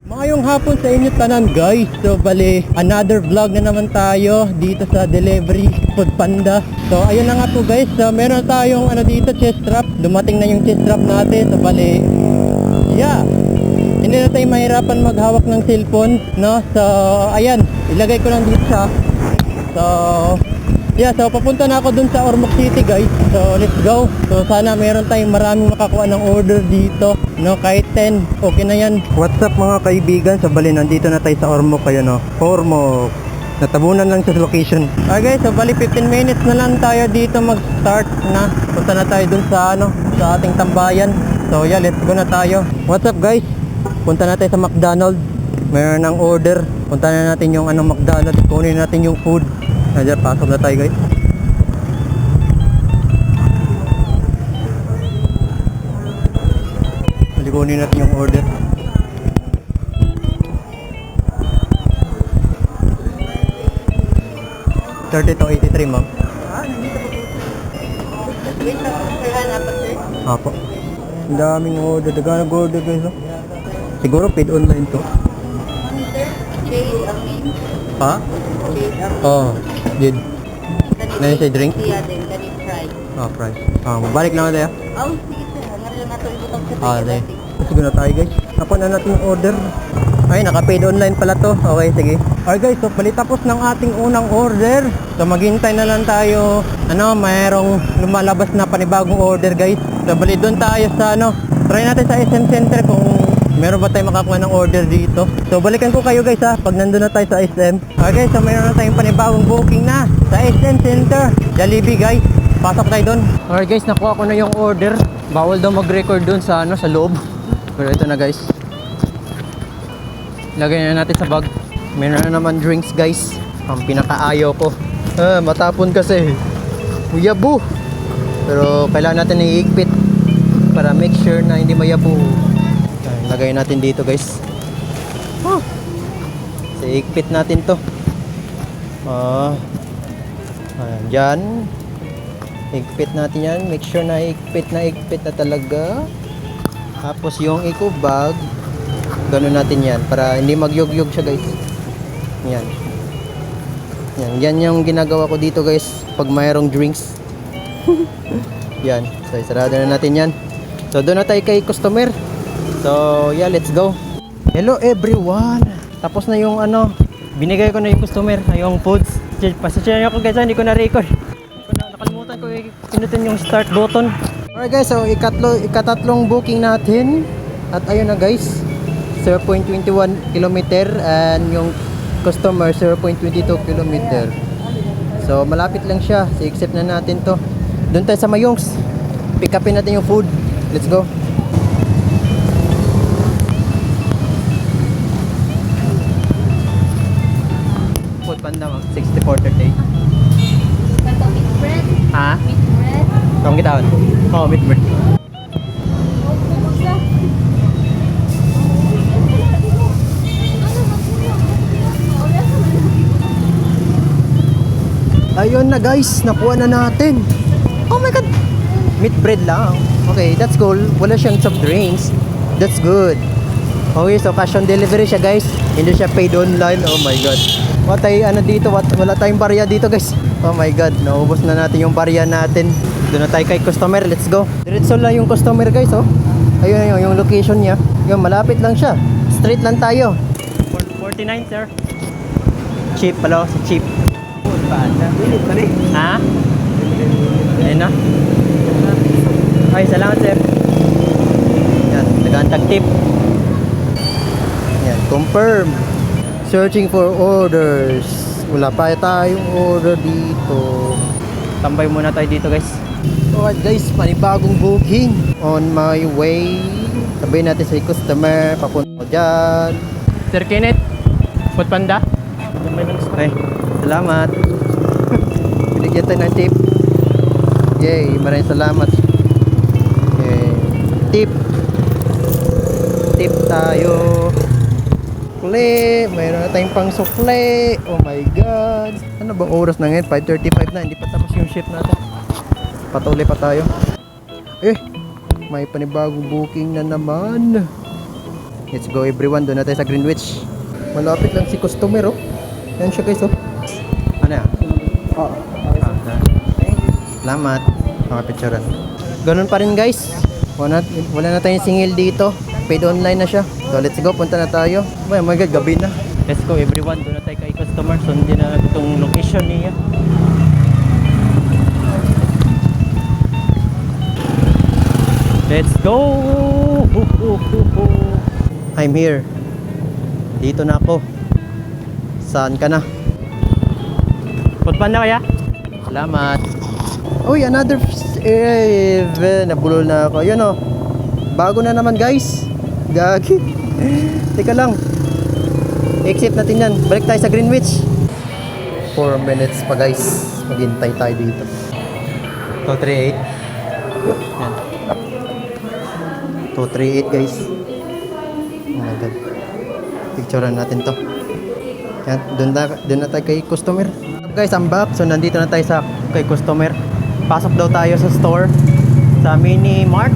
Mayong hapon sa inyo tanan guys. So bali, another vlog na naman tayo dito sa Delivery Food Panda. So ayun na nga po guys, meron tayong dito, chest strap. Dumating na yung chest strap natin. So bali, yeah, hindi na tayo mahirapan maghawak ng cellphone, no? So ayan, ilagay ko lang dito siya. So yeah, so papunta na ako dun sa Ormoc City guys. So let's go. So sana meron tayong maraming makakuha ng order dito, no? Kahit 10, okay na yan. What's up mga kaibigan? So bali, nandito na tayo sa Ormoc, kayo, no? Ormoc. Natabunan lang sa location. Okay guys, so bali 15 minutes na lang tayo dito mag-start na. Punta na tayo dun sa sa ating tambayan. So yeah, let's go na tayo. What's up guys? Punta na tayo sa McDonald's. Meron ng order. Punta na natin yung McDonald's. Kunin natin yung food. Ayan, pasok na tayo guys. Kunin natin yung order. $30-83 ma'am. Apo. Ang daming order. Daganang order guys. Siguro paid online to. Ha? Oh, did. Nani say drink? Oh, price. Balik lang tayo. Oh, sige sir. Ano na ito ibutang sa Sige. Sige na tayo guys. Nakuha na natin yung order. Ay, naka-paid online pala to. Okay, sige. Alright guys, so bali tapos ng ating unang order. So maghintay na lang tayo. Mayroong lumalabas na panibagong order guys. So bali doon tayo sa try natin sa SM Center kung meron ba tayo makakuha ng order dito. So balikan ko kayo guys pag nandun na tayo sa SM. Okay guys, so mayroon na tayong panibagong booking na sa SM Center Jollibee guys. Pasok tayo doon. Alright guys, nakuha ko na yung order. Bawal daw mag-record doon sa sa loob. Pero ito na guys. Lagay na natin sa bag. Meron na naman drinks guys. Ang pinakaayaw ko. Matapon kasi. Uyabu. Pero kailangan natin iigpit para make sure na hindi mayabu. Lagay natin dito guys. So, iigpit natin to. Dyan. Igpit natin yan. Make sure na igpit na talaga. Tapos yung eco bag, ganun natin yan para hindi magyog-yog siya guys. Yan. Yan yung ginagawa ko dito guys pag mayroong drinks. Yan. So isarado na natin yan. So doon na tayo kay customer. So yeah, let's go. Hello everyone. Tapos na yung binigay ko na yung customer, yung foods. Pasensya niyo ako guys, hindi ko na-record. Nakalimutan ko pinutin yung start button. Alright guys, so ikatatlong booking natin. At ayun na guys, 0.21 km and yung customer 0.22 km. So malapit lang siya. So accept na natin to. Doon tayo sa Mayongs. Pick upin natin yung food. Let's go. Food Panda 6438. meat bread. Ha? Meat bread. Kung kita meat bread. Ayun na guys, nakuha na natin. Oh my god. Meat bread lang. Okay, that's cool. Wala siyang soft drinks. That's good. Okay, so cash on delivery siya guys. Hindi siya paid online. Oh my god. Wala tayong barya dito guys. Oh my god, naubos na natin yung barya natin. Doon na tayo kay customer. Let's go. Diretso lang yung customer guys, oh. Ayun yung location niya. Yung malapit lang siya. Straight lang tayo. 49 sir. Cheap pala, si cheap. Ha? Ayun na. Ay, salamat sir. Yan, nag-antag tip. Yan, confirm. Searching for orders. Wala pa tayong order dito. Tambay muna tayo dito guys. Alright guys, panibagong booking. On my way. Sabihin natin sa customer, papunta ko dyan. Sir Kenneth, Food Panda. Ay, salamat. Binigyan tayo ng tip. Yay, maraming salamat. Okay. Tip. Tip tayo. Sukle. Mayroon na tayong pang sukle. Oh my god. Ano bang oras na ngayon? 5:35 na. Hindi pa tapos yung shift natin. Patuloy pa tayo. May panibagong booking na naman. Let's go everyone, doon na tayo sa Greenwich. Malapit lang si customer oh. Yan siya guys oh. Ano yan? Oo. Salamat. Makapicturan. Ganun pa rin guys. Wala na tayong singil dito. Paid online na siya. So let's go, punta na tayo. Oh my god, gabi na. Let's go everyone, doon na tayo kay customer. Sundin na itong location niya. Let's go! I'm here. Dito na ako. Saan ka na? Punta na kaya? Salamat. Uy, another nabulol na ako. Yun oh. Bago na naman guys. Gagi. Teka lang. Exit natin yan. Balik tayo sa Greenwich. 4 minutes pa guys. Maghintay tayo dito. 238. Yan. 238 guys. Oh my god. Picturean natin to. Yan. Doon na tayo kay customer. Guys, I'm back. So nandito na tayo sa kay customer. Pasok daw tayo sa store. Sa Mini Mart.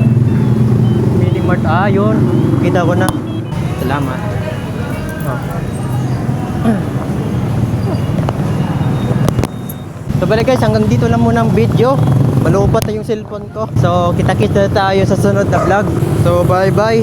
Mini Mart. Ah, yun. Kita ko na. Salamat. Oh. So balik guys, hanggang dito lang muna ang video. Malupat na yung cellphone ko. So kita-kita tayo sa sunod na vlog. So bye bye.